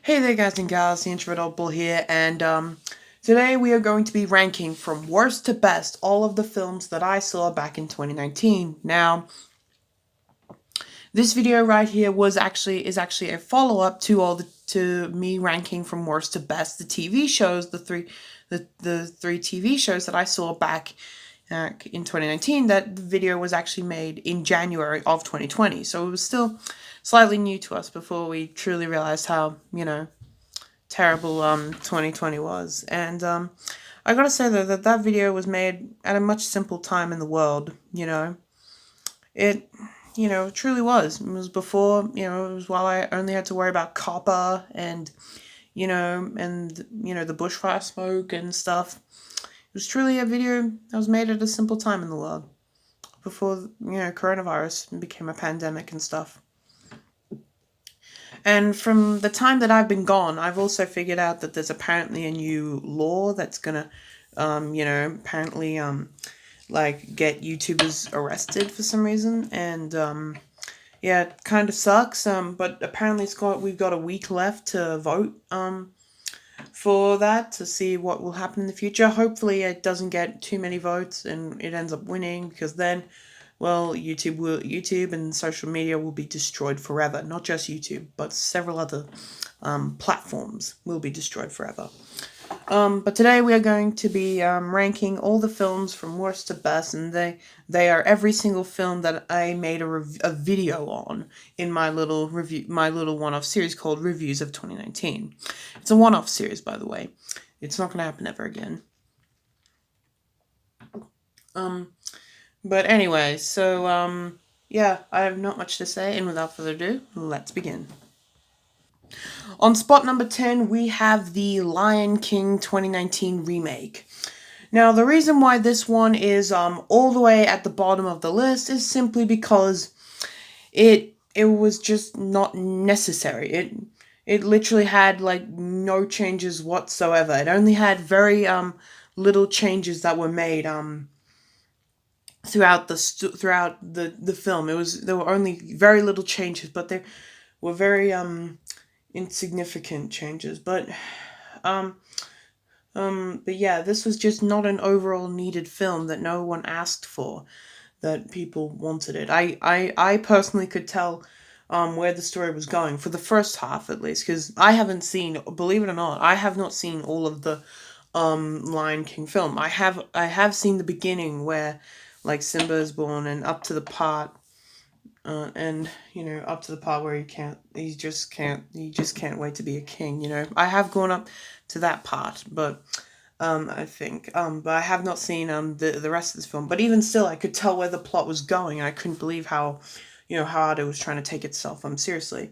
Hey there guys and gals, the Untitled here, and today we are going to be ranking from worst to best all of the films that I saw back in 2019. Now, this video right here is actually a follow-up to me ranking from worst to best the TV shows, the three TV shows that I saw back in 2019. That video was actually made in January of 2020, so it was still slightly new to us before we truly realized how, terrible 2020 was. And I gotta say though that video was made at a much simple time in the world. It truly was. It was before, it was while I only had to worry about copper and the bushfire smoke and stuff. It was truly a video that was made at a simple time in the world before coronavirus became a pandemic and stuff. And from the time that I've been gone, I've also figured out that there's apparently a new law that's gonna, apparently, like, get YouTubers arrested for some reason. And, yeah, it kind of sucks. But apparently we've got a week left to vote, for that, to see what will happen in the future. Hopefully it doesn't get too many votes and it ends up winning, because then, well, YouTube and social media will be destroyed forever. Not just YouTube, but several other platforms will be destroyed forever. But today we are going to be ranking all the films from worst to best, and they are every single film that I made a video on in my little one-off series called Reviews of 2019. It's a one-off series, by the way. It's not going to happen ever again. But anyway, so, yeah, I have not much to say, and without further ado, let's begin. On spot number 10, we have the Lion King 2019 remake. Now, the reason why this one is all the way at the bottom of the list is simply because it was just not necessary. It literally had, like, no changes whatsoever. It only had very little changes that were made throughout the film. There were only very little changes, but they were very insignificant changes. But yeah, this was just not an overall needed film that no one asked for, that people wanted it. I personally could tell where the story was going for the first half, at least, because I haven't seen, believe it or not, I have not seen all of the Lion King film. I have seen the beginning where, like, Simba is born, and up to the part up to the part where he just can't wait to be a king. I have gone up to that part, but I think but I have not seen the rest of this film. But even still, I could tell where the plot was going. I couldn't believe how how hard it was trying to take itself seriously.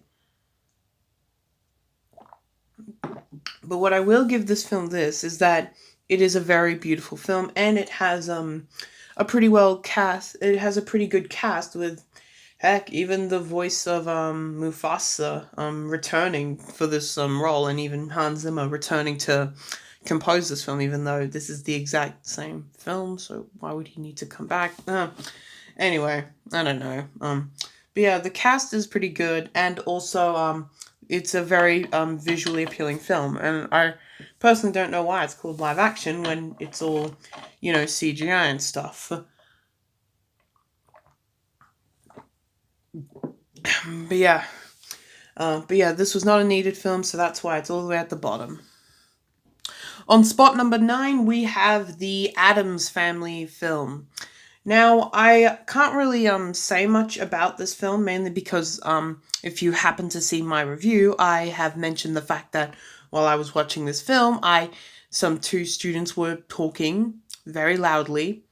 But what I will give this film is that it is a very beautiful film, and it has a pretty well cast. It has a pretty good cast with, heck, even the voice of Mufasa returning for this role, and even Hans Zimmer returning to compose this film, even though this is the exact same film, so why would he need to come back? Anyway, I don't know. But yeah, the cast is pretty good, and also it's a very visually appealing film, and I personally don't know why it's called live action when it's all, CGI and stuff. But yeah, this was not a needed film, so that's why it's all the way at the bottom. On spot number 9, we have the Addams Family film. Now, I can't really say much about this film, mainly because if you happen to see my review, I have mentioned the fact that while I was watching this film, some two students were talking very loudly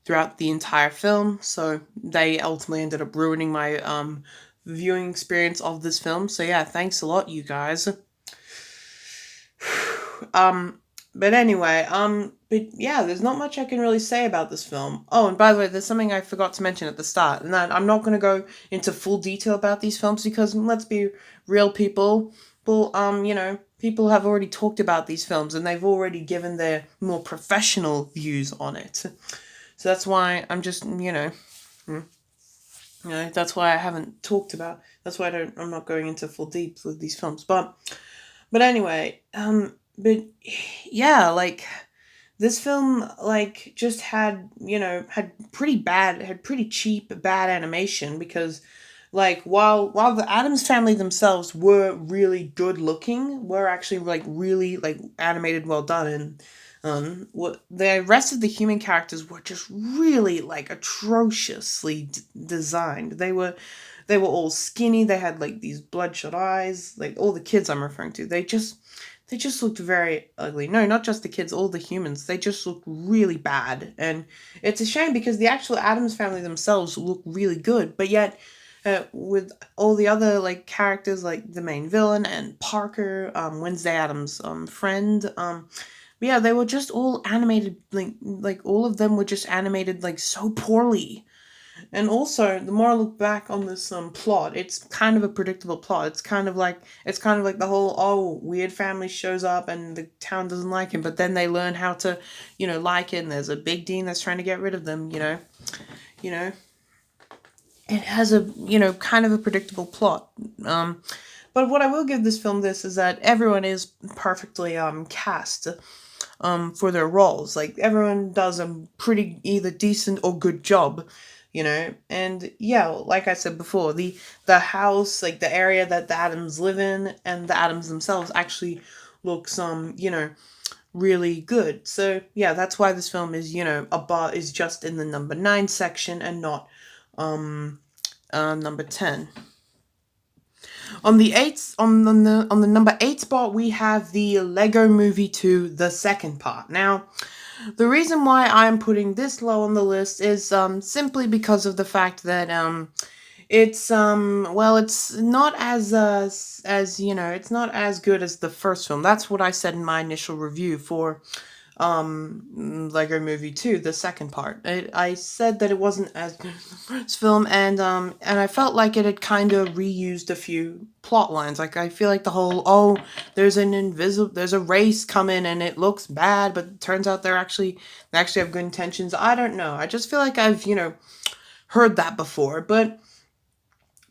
throughout the entire film, so they ultimately ended up ruining my viewing experience of this film. So yeah, thanks a lot, you guys. But anyway, but yeah, there's not much I can really say about this film. Oh, and by the way, there's something I forgot to mention at the start, and that I'm not going to go into full detail about these films, because let's be real, people, people have already talked about these films, and they've already given their more professional views on it. So that's why I'm just, that's why I haven't talked about, that's why I'm not going into full deep with these films. But But anyway, but yeah, like this film like just had, had pretty cheap bad animation, because like while the Adams family themselves were really good looking, were actually like really like animated, well done, and what the rest of the human characters were just really like atrociously designed. They were all skinny. They had like these bloodshot eyes. Like all the kids I'm referring to, they just looked very ugly. No, not just the kids, all the humans. They just looked really bad. And it's a shame because the actual Adams family themselves look really good. But yet, with all the other like characters, like the main villain and Parker, Wednesday Adams' friend, yeah, they were just all animated. Like all of them were just animated like so poorly. And also, the more I look back on this plot, it's kind of a predictable plot. It's kind of like the whole, oh, weird family shows up and the town doesn't like him, but then they learn how to, like it, and there's a big dean that's trying to get rid of them. You know. It has a kind of a predictable plot. But what I will give this film this is that everyone is perfectly cast for their roles. Like everyone does a pretty either decent or good job, And yeah, like I said before, the house, like the area that the Adams live in, and the Adams themselves actually looks really good. So yeah, that's why this film is is just in the number 9 section and not um number 10. On the number 8 spot, we have the Lego Movie 2, the second part. Now, the reason why I'm putting this low on the list is simply because of the fact that it's not as it's not as good as the first film. That's what I said in my initial review for Lego Movie 2, the second part. I said that it wasn't as good as the first film, and I felt like it had kind of reused a few plot lines. Like I feel like the whole, oh, there's a race coming and it looks bad, but it turns out they actually have good intentions. I don't know. I just feel like I've heard that before, but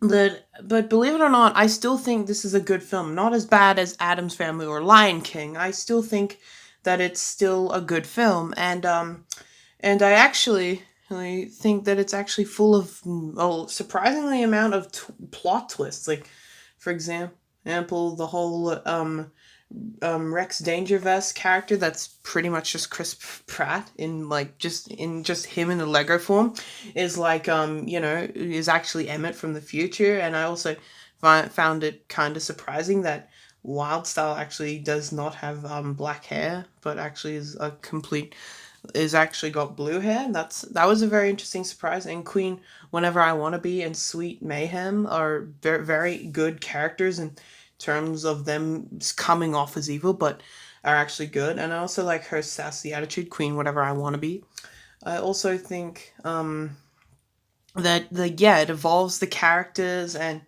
believe it or not, I still think this is a good film. Not as bad as Adam's Family or Lion King. I still think that it's still a good film, and I actually really think that it's actually full of a surprisingly amount of plot twists. Like, for example, the whole Rex Dangervest character, that's pretty much just Chris Pratt in just him in the Lego form, is like is actually Emmett from the future. And I also found it kind of surprising that Wildstyle actually does not have black hair, but actually is actually got blue hair. That was a very interesting surprise. And Queen, Whenever I Want to Be, and Sweet Mayhem are very, very good characters in terms of them coming off as evil, but are actually good. And I also like her sassy attitude, Queen, Whatever I Want to Be. I also think that it evolves the characters, and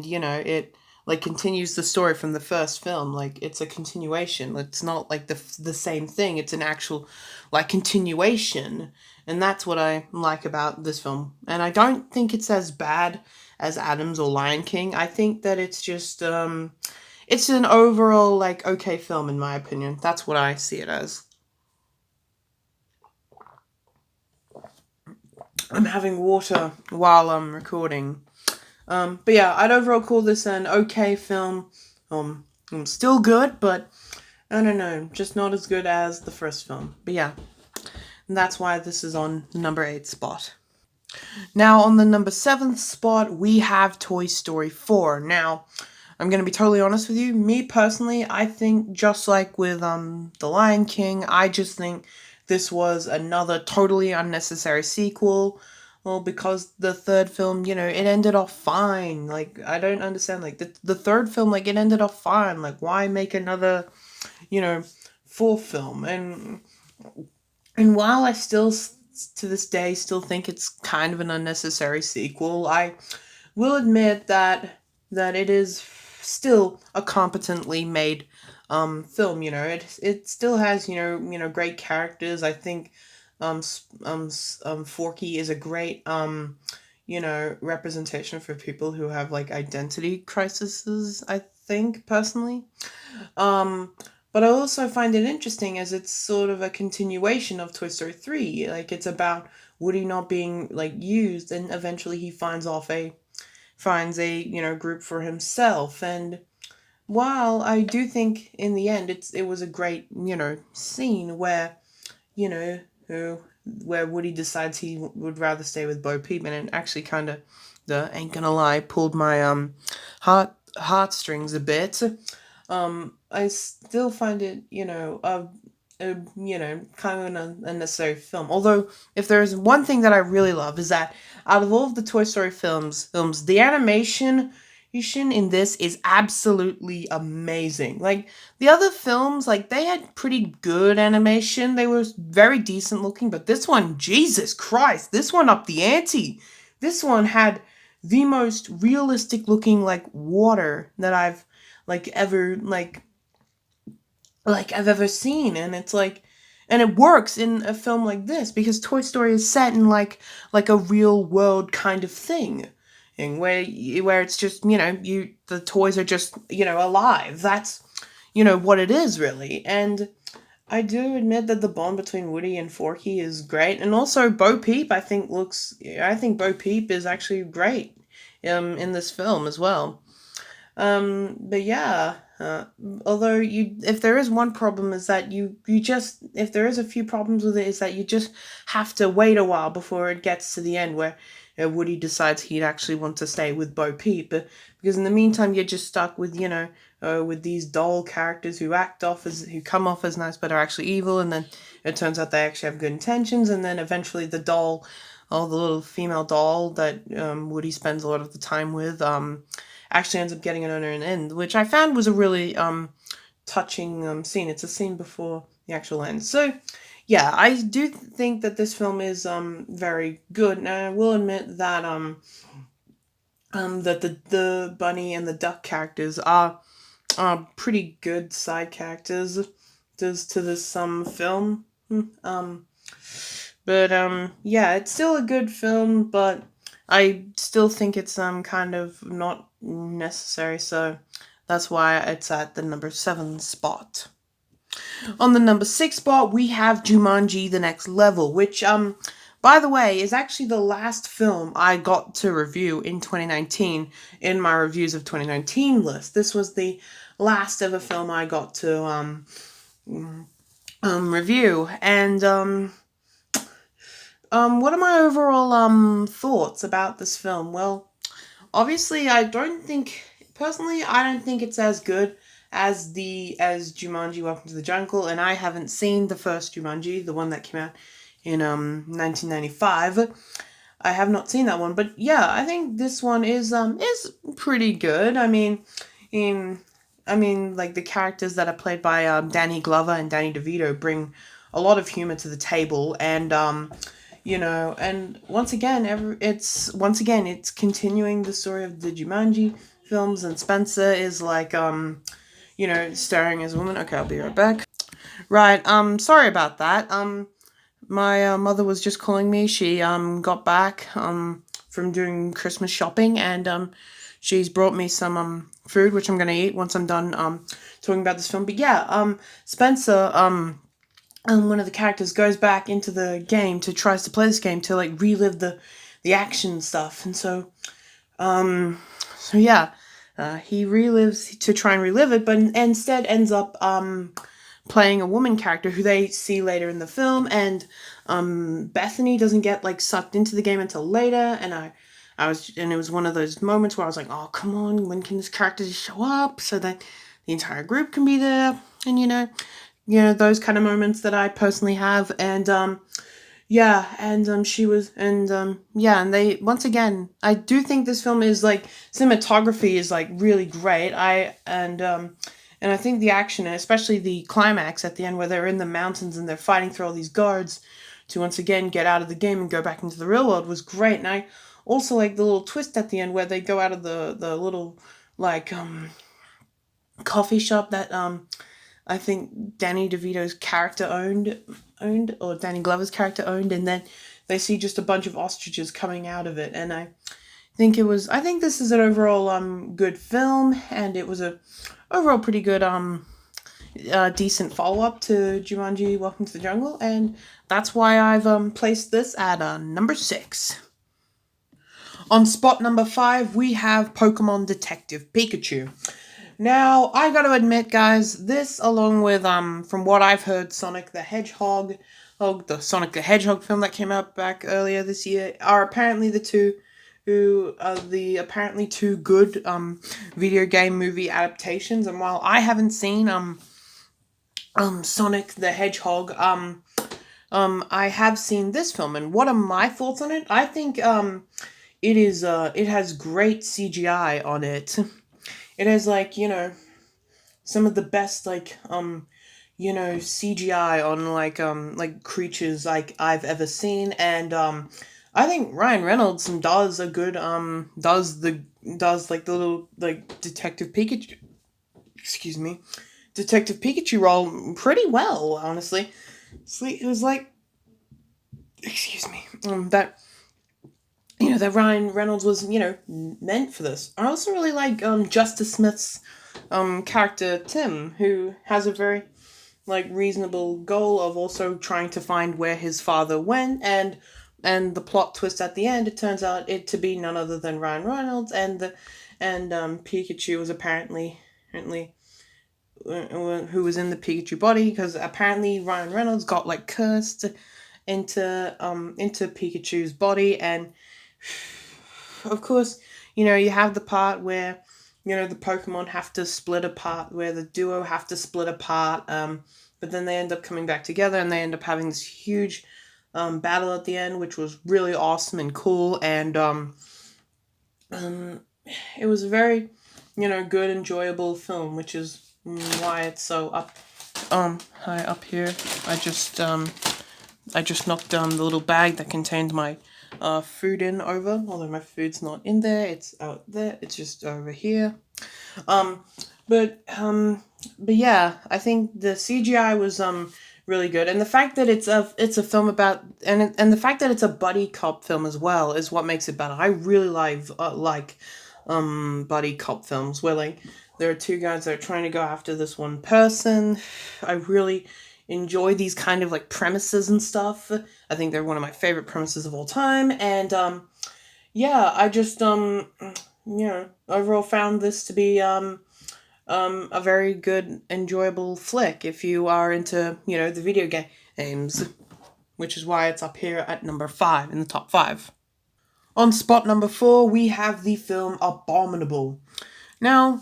it like continues the story from the first film. Like it's a continuation. It's not like the same thing. It's an actual like continuation, and that's what I like about this film. And I don't think it's as bad as Adams or Lion King. I think that it's an overall like okay film in my opinion. That's what I see it as. I'm having water while I'm recording. But yeah, I'd overall call this an okay film. Still good, but I don't know, just not as good as the first film. But yeah, and that's why this is on the number 8 spot. Now, on the number 7th spot, we have Toy Story 4. Now, I'm gonna be totally honest with you. Me personally, I think just like with The Lion King, I just think this was another totally unnecessary sequel. Well, because the third film, it ended off fine. Like I don't understand. Like the third film, like it ended off fine. Like why make another, you know, fourth film? And while I still to this day still think it's kind of an unnecessary sequel, I will admit that it is still a competently made film. It still has great characters. I think Forky is a great representation for people who have like identity crises, I think, personally. Um, but I also find it interesting as it's sort of a continuation of Toy Story 3. Like it's about Woody not being like used, and eventually he finds a, group for himself. And while I do think in the end it was a great, scene where, you know, who where Woody decides he would rather stay with Bo Peep, and it actually kind of, the ain't gonna lie, pulled my heartstrings a bit. I still find it, kind of an unnecessary film. Although, if there is one thing that I really love is that out of all of the Toy Story films, the animation in this is absolutely amazing. Like the other films, like they had pretty good animation. They were very decent looking, but this one, Jesus Christ, this one upped the ante. This one had the most realistic looking like water that I've like ever I've ever seen, and it's like, and it works in a film like this because Toy Story is set in like a real world kind of thing, and where it's just, the toys are just, alive. That's, what it is really. And I do admit that the bond between Woody and Forky is great, and also Bo Peep. I think Bo Peep is actually great, in this film as well. But yeah, although if there is one problem, is that if there is a few problems with it, is that you just have to wait a while before it gets to the end where Woody decides he'd actually want to stay with Bo Peep, because in the meantime you're just stuck with, with these doll characters who come off as nice but are actually evil, and then it turns out they actually have good intentions, and then eventually the little female doll that Woody spends a lot of the time with, actually ends up getting an owner in the end, which I found was a really touching scene. It's a scene before the actual end. So, yeah, I do think that this film is very good, and I will admit that that the bunny and the duck characters are pretty good side characters to this film. Um, but yeah, it's still a good film, but I still think it's kind of not necessary, so that's why it's at the number 7 spot. On the number 6 spot, we have Jumanji: The Next Level, which by the way, is actually the last film I got to review in 2019 in my reviews of 2019 list. This was the last ever film I got to review, and what are my overall thoughts about this film? Well, obviously, personally, I don't think it's as good as Jumanji: Welcome to the Jungle, and I haven't seen the first Jumanji, the one that came out in 1995. I have not seen that one, but yeah, I think this one is pretty good. Like the characters that are played by Danny Glover and Danny DeVito bring a lot of humor to the table, and and it's continuing the story of the Jumanji films, and Spencer is like starring as a woman. Okay, I'll be right back. Right, sorry about that. My mother was just calling me. She got back from doing Christmas shopping, and she's brought me some food, which I'm gonna eat once I'm done talking about this film. But yeah, Spencer one of the characters goes back into the game tries to play this game to like relive the action stuff, and so yeah, he relives to try and relive it, but instead ends up playing a woman character who they see later in the film, and Bethany doesn't get like sucked into the game until later, and it was one of those moments where I was like, oh come on, when can this character just show up so that the entire group can be there, and those kind of moments that I personally have, and yeah, and she was, and yeah, and they, once again, I do think this film is like, cinematography is like really great. And I think the action, and especially the climax at the end where they're in the mountains and they're fighting through all these guards to once again get out of the game and go back into the real world, was great. And I also like the little twist at the end where they go out of the little like coffee shop that I think Danny DeVito's character owned, or Danny Glover's character owned, and then they see just a bunch of ostriches coming out of it, and I think this is an overall good film, and it was a overall pretty good decent follow up to Jumanji: Welcome to the Jungle, and that's why I've placed this at number 6. On spot number 5, we have Pokemon Detective Pikachu. Now, I gotta admit, guys, this, along with, from what I've heard, Sonic the Hedgehog, the Sonic the Hedgehog film that came out back earlier this year, are apparently the two who are the apparently two good, video game movie adaptations. And while I haven't seen, Sonic the Hedgehog, I have seen this film, and what are my thoughts on it? I think, it has great CGI on it. It has, like, some of the best, like, CGI on, like creatures, like, I've ever seen, and, I think Ryan Reynolds does a good, does, like, the little, like, Detective Pikachu role pretty well, honestly. It was like, that, that Ryan Reynolds was, meant for this. I also really like, Justice Smith's, character, Tim, who has a very, like, reasonable goal of also trying to find where his father went, and the plot twist at the end, it turns out it to be none other than Ryan Reynolds, and Pikachu was apparently who was in the Pikachu body, because apparently Ryan Reynolds got, like, cursed into Pikachu's body, and of course, you have the part where, the Pokemon have to split apart, where the duo have to split apart, but then they end up coming back together, and they end up having this huge, battle at the end, which was really awesome and cool, and, it was a very, good, enjoyable film, which is why it's so high up here. I just knocked down the little bag that contained my, food although my food's not in there, it's out there, it's just over here. But yeah, I think the CGI was, really good, and the fact that it's a film about, and the fact that it's a buddy cop film as well is what makes it better. I really like buddy cop films where, like, there are two guys that are trying to go after this one person. I really enjoy these kind of, like, premises and stuff. I think they're one of my favorite premises of all time, and yeah, I just overall found this to be a very good, enjoyable flick if you are into, the video games, which is why it's up here at number 5 in the top 5. On spot number 4, we have the film Abominable. Now,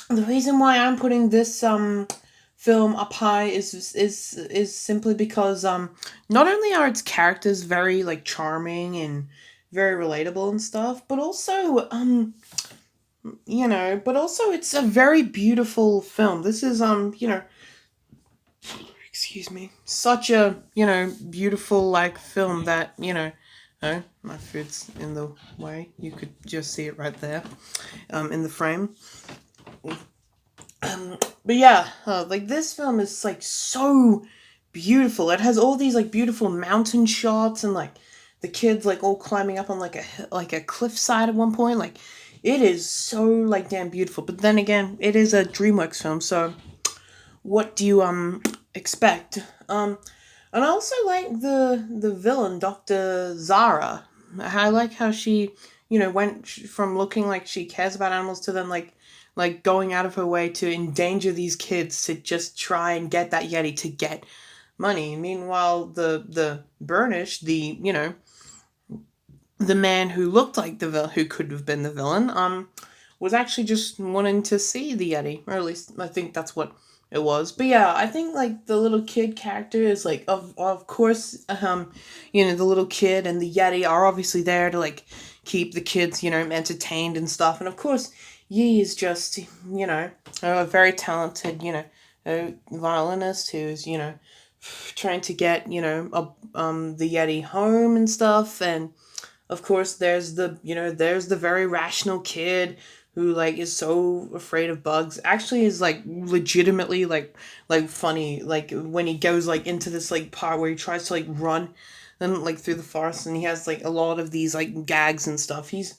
the reason why I'm putting this film up high is simply because not only are its characters very, like, charming and very relatable and stuff, but also it's a very beautiful film. This is such a, beautiful, like, film that, oh, my food's in the way. You could just see it right there, in the frame. But yeah, like, this film is, like, so beautiful. It has all these, like, beautiful mountain shots, and, like, the kids, like, all climbing up on, like, a cliffside at one point. Like, it is so, like, damn beautiful. But then again, it is a DreamWorks film, so what do you expect? And I also like the villain, Dr. Zara. I like how she, went from looking like she cares about animals to then, like, going out of her way to endanger these kids to just try and get that Yeti to get money. Meanwhile, the Burnish, the man who looked like who could have been the villain, was actually just wanting to see the Yeti, or at least I think that's what it was. But yeah, I think, like, the little kid character is, like, of course, the little kid and the Yeti are obviously there to, like, keep the kids, entertained and stuff, and of course, Yi is just, a very talented, violinist who's, trying to get, the Yeti home and stuff, and of course, there's the very rational kid who, like, is so afraid of bugs. Actually, is, like, legitimately, like funny. Like, when he goes, like, into this, like, part where he tries to, like, run and like through the forest, and he has like a lot of these like gags and stuff. He's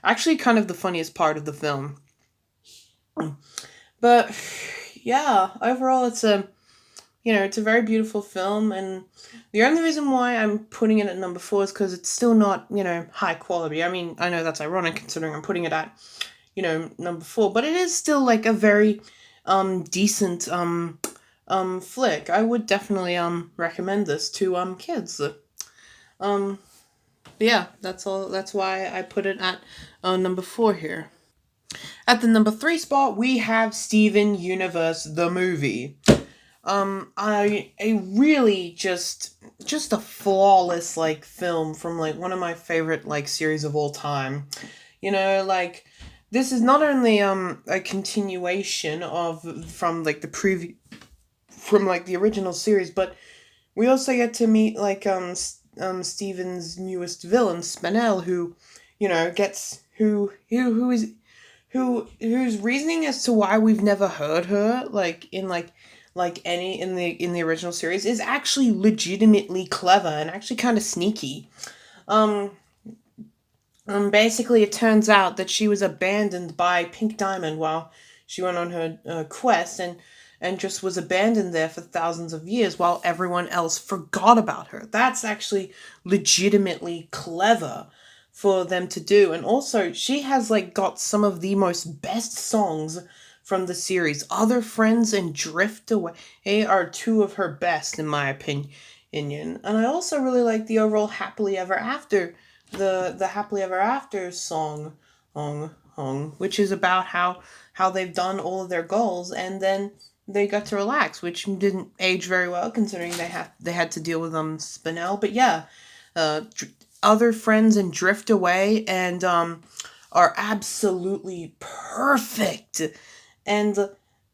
actually kind of the funniest part of the film. But yeah, overall it's a it's a very beautiful film, and the only reason why I'm putting it at number four is because it's still not high quality. I mean, I know that's ironic considering I'm putting it at number four, but it is still like a very decent flick. I would definitely recommend this to kids. Um but yeah, that's all. That's why I put it at number four here. At the number three spot, we have Steven Universe the movie. I a really just a flawless like film from like one of my favorite like series of all time. Like this is not only a continuation of from like the from like the original series, but we also get to meet like Steven's newest villain, Spinel, who gets who is whose reasoning as to why we've never heard her like in like any in the original series is actually legitimately clever and actually kind of sneaky. Um, Basically, it turns out that she was abandoned by Pink Diamond while she went on her quest, and just was abandoned there for thousands of years while everyone else forgot about her. That's actually legitimately clever for them to do. And also, she has like got some of the most best songs from the series. Other Friends and Drift Away are two of her best in my opinion. And I also really like the overall Happily Ever After, the Happily Ever After song, which is about how they've done all of their goals and then they got to relax, which didn't age very well considering they had to deal with Spinel. But yeah, uh, Other Friends and Drift Away and are absolutely perfect, and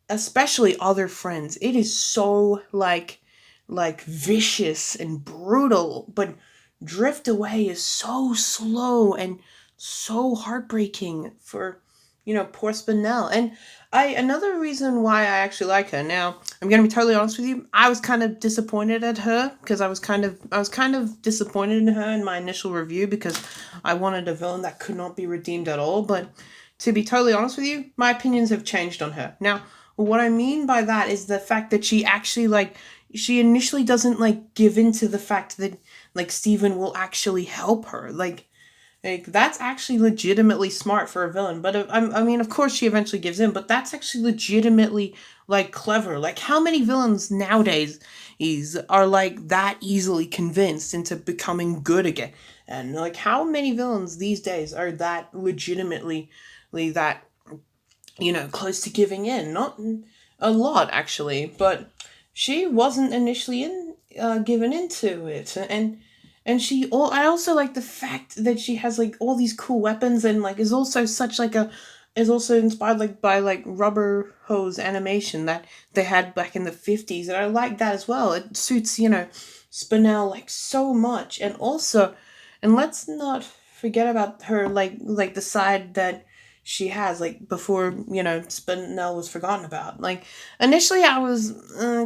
especially Other Friends. It is so like vicious and brutal, but Drift Away is so slow and so heartbreaking for poor Spinell. And I another reason why I actually like her. Now, I'm gonna be totally honest with you. I was kind of disappointed at her because I was kind of disappointed in her in my initial review because I wanted a villain that could not be redeemed at all. But to be totally honest with you, my opinions have changed on her. Now, what I mean by that is the fact that she actually she initially doesn't like give in to the fact that like Steven will actually help her. Like that's actually legitimately smart for a villain. But I mean, of course, she eventually gives in. But that's actually legitimately like clever. Like how many villains nowadays are like that easily convinced into becoming good again? And like how many villains these days are that legitimately that close to giving in? Not a lot actually, but she wasn't initially given into it, and I also like the fact that she has like all these cool weapons and like is also such like a is also inspired like by like rubber hose animation that they had back in the 50s, and I like that as well. It suits Spinel like so much. And also, and let's not forget about her like the side that she has like before Spinel was forgotten about. Like initially I was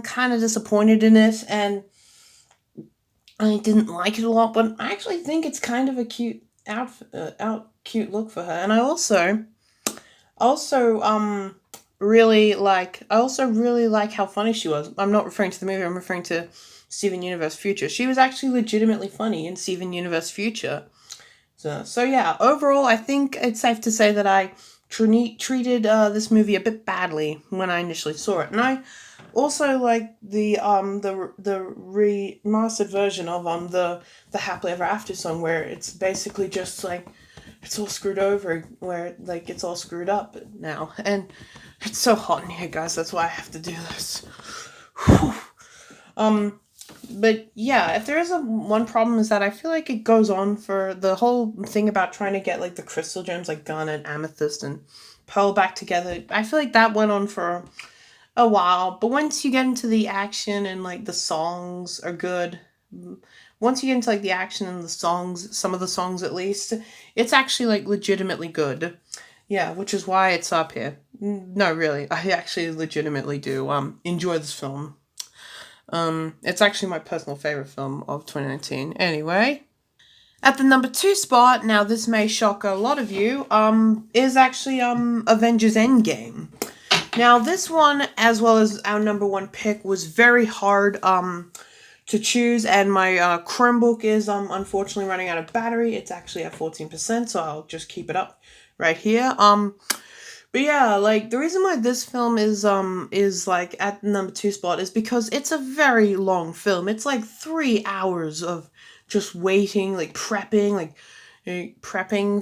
kind of disappointed in it, and I didn't like it a lot, but I actually think it's kind of a cute cute look for her. And I also really like how funny she was. I'm not referring to the movie, I'm referring to Steven Universe Future. She was actually legitimately funny in Steven Universe Future. So yeah, overall I think it's safe to say that I treated this movie a bit badly when I initially saw it. And I also like the remastered version of the Happily Ever After song, where it's basically just like it's all screwed over, where like it's all screwed up now. And it's so hot in here, guys. That's why I have to do this. Whew. But yeah, if there is a one problem is that I feel like it goes on for the whole thing about trying to get like the crystal gems like Garnet, Amethyst, and Pearl back together. I feel like that went on for a while, but once you get into the action and like the songs are good, once you get into like the action and the songs, some of the songs at least, it's actually like legitimately good. Yeah, which is why it's up here. No, really, I actually legitimately do enjoy this film. It's actually my personal favorite film of 2019. Anyway, at the number two spot, now this may shock a lot of you, is actually Avengers End Game. Now this one, as well as our number one pick, was very hard to choose, and my Chromebook is unfortunately running out of battery. It's actually at 14%, so I'll just keep it up right here. But yeah, like the reason why this film is like at the number two spot is because it's a very long film. It's like 3 hours of just waiting, like prepping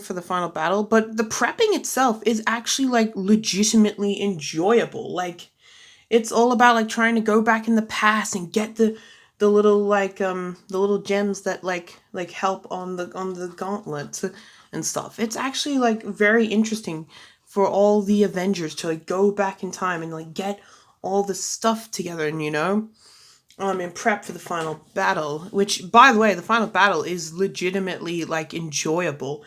for the final battle. But the prepping itself is actually like legitimately enjoyable. Like it's all about like trying to go back in the past and get the little the little gems that like help on the gauntlet and stuff. It's actually like very interesting for all the Avengers to like go back in time and like get all the stuff together and and prep for the final battle, which by the way the final battle is legitimately like enjoyable,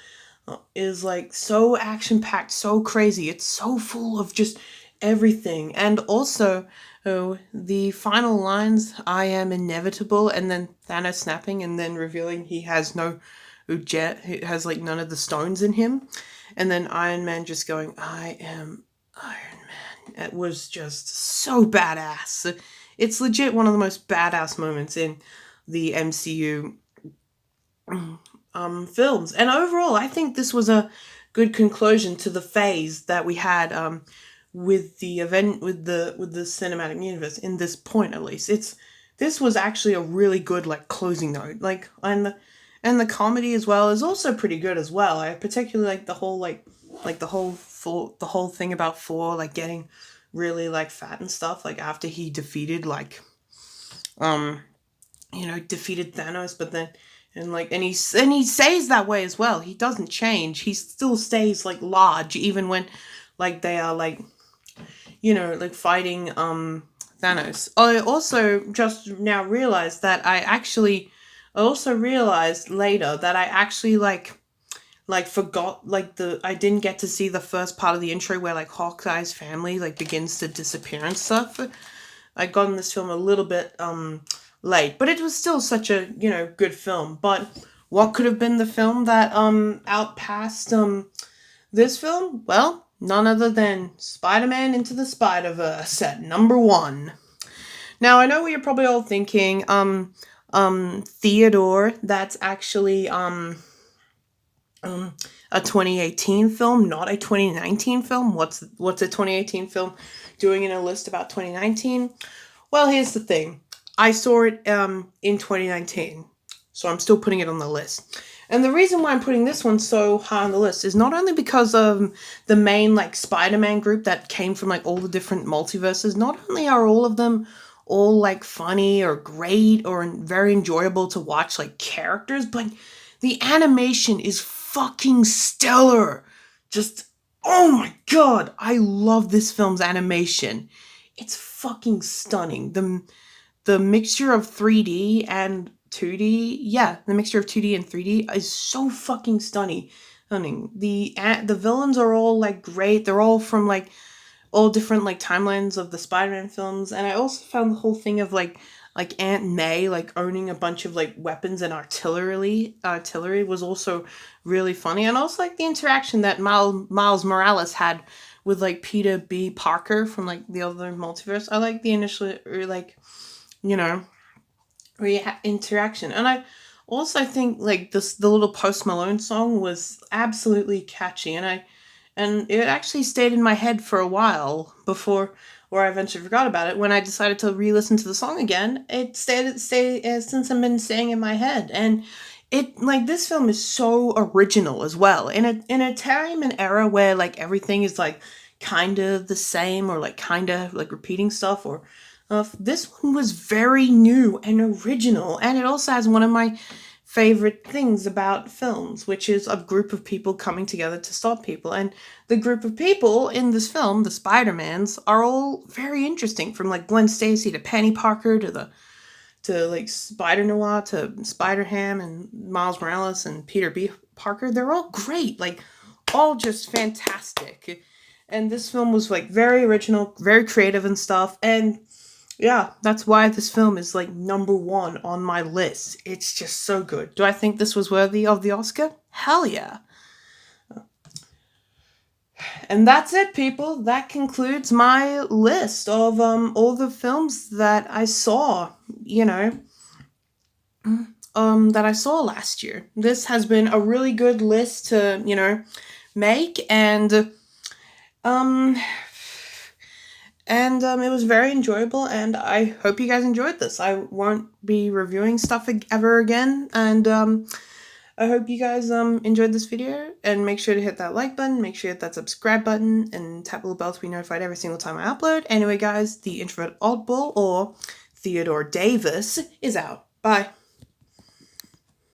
is like so action packed, so crazy. It's so full of just everything. And also, oh, the final lines, "I am inevitable," and then Thanos snapping and then revealing he has no jet, he has like none of the stones in him. And then Iron Man just going, "I am Iron Man." It was just so badass. It's legit one of the most badass moments in the MCU films. And overall, I think this was a good conclusion to the phase that we had with the event with the cinematic universe in this point at least. This was actually a really good like closing note. Like and the comedy as well is also pretty good as well. I particularly like the whole the whole thing about Thor like getting really like fat and stuff like after he defeated um defeated Thanos, but then and he stays that way as well. He doesn't change. He still stays like large even when like they are like like fighting Thanos. I also just now realized that I also realized later that I actually forgot I didn't get to see the first part of the intro where like Hawkeye's family like begins to disappear and stuff. I got in this film a little bit late, but it was still such a good film. But what could have been the film that outpassed this film? Well, none other than Spider-Man Into the Spider-Verse at number one. Now I know what you're probably all thinking. Theodore, that's actually a 2018 film, not a 2019 film. What's a 2018 film doing in a list about 2019? Well, here's the thing. I saw it in 2019, so I'm still putting it on the list. And the reason why I'm putting this one so high on the list is not only because of the main like Spider-Man group that came from like all the different multiverses. Not only are all of them all like funny or great or very enjoyable to watch like characters, but the animation is fucking stellar. Just oh my god, I love this film's animation. It's fucking stunning. The mixture of 3D and 2D, yeah, the mixture of 2D and 3D is so fucking stunning. Stunning. The villains are all like great. They're all from like all different like timelines of the Spider-Man films, and I also found the whole thing of like Aunt May like owning a bunch of like weapons and artillery was also really funny, and also like the interaction that Miles Morales had with like Peter B. Parker from like the other multiverse. I like the initial like you know interaction, and I also think like the little Post Malone song was absolutely catchy, and it actually stayed in my head for a while before where I eventually forgot about it. When I decided to re-listen to the song again, it stayed since I've been staying in my head. And it like this film is so original as well. In a time and era where like everything is like kind of the same or like kind of like repeating stuff or this one was very new and original, and it also has one of my favorite things about films, which is a group of people coming together to stop people. And the group of people in this film, the Spider-Mans, are all very interesting, from like Gwen Stacy to Penny Parker to like Spider Noir to Spider Ham and Miles Morales and Peter B. Parker. They're all great, like all just fantastic. And this film was like very original, very creative and stuff. And yeah, that's why this film is like number one on my list. It's just so good. Do I think this was worthy of the Oscar? Hell yeah. And that's it, people. That concludes my list of all the films that I saw, you know, that I saw last year. This has been a really good list to, make, um it was very enjoyable, and I hope you guys enjoyed this. I won't be reviewing stuff ever again, and I hope you guys enjoyed this video, and make sure to hit that like button, make sure to hit that subscribe button, and tap the little bell to be notified every single time I upload. Anyway, guys, the introvert oddball, or Theodore Davis, is out. Bye.